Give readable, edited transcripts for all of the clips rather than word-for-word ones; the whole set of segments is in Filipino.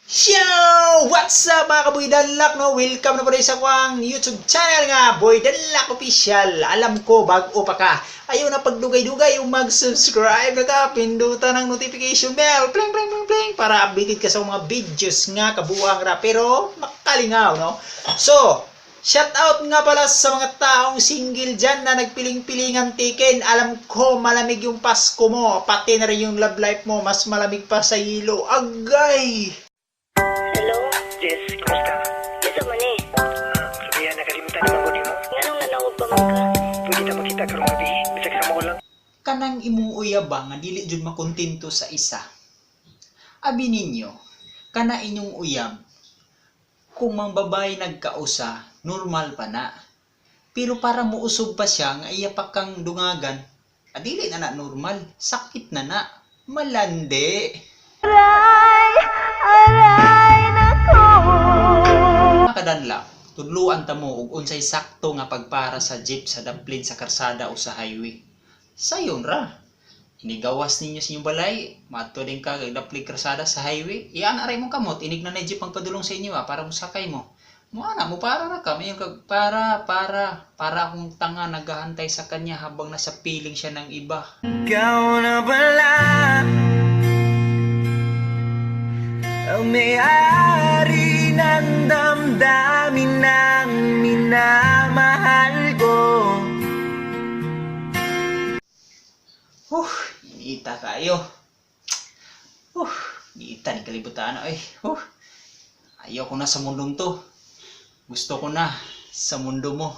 Yo! What's up mga kaboy Danlak, no? Welcome na po rin sa akong YouTube channel nga, Boy Danlak Official. Alam ko, bago pa ka, ayaw na pagdugay-dugay yung mag-subscribe na ka, pindutan ng notification bell, pling, pling, pling, pling, para updated ka sa mga videos nga kabuang ra, pero makalingaw, no? So, shout out nga pala sa mga taong single dyan na nagpiling-pilingan tikin. Alam ko, malamig yung Pasko mo, pati na rin yung love life mo, mas malamig pa sa hilo. Agay! Hello? Jess, kumusta? Isa man eh. Sabihan, nakalimutan naman ko di mo. Nga nang nanawag pa man ka. Pwede na makita karong gabi. Bisag sa mo lang. Kanang imong uyabang nga dili jud makontento sa isa. Abi ninyo, kana inyong uyab, kung mang babae nagkausa, normal pa na. Pero para muusog pa siya nga iya pa kang dungagan, adili na normal, sakit na malandi. Kadanla, tudluan ta mo og unsay sakto nga pagpara sa jeep, sa daplin, sa karsada o sa highway. Sayon ra. Inigawas ninyo sa inyong balay, mato din ka daplin karsada sa highway. Iyan aray mong kamot, inig na jeep ang padulong sa inyo para musakay mo. Mo para ra ka, mayon kag para akong tanga naghahantay sa kanya habang nasa piling siya ng iba. Ikaw na bala ang may-ari ng damdamin ng minamahal ko. Iniita tayo. Iniita ni kalibutan na ayaw ko na sa mundong to. Gusto ko na sa mundo mo.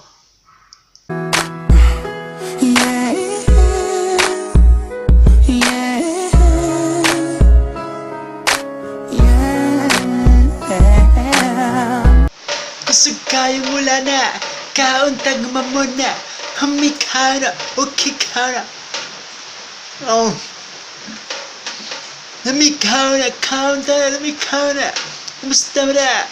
Kusog kayo mula na, kauntag mamon na, hamika na, okay ka na. Namikaw na, kauntag na, namikaw na. Kumusta mo na?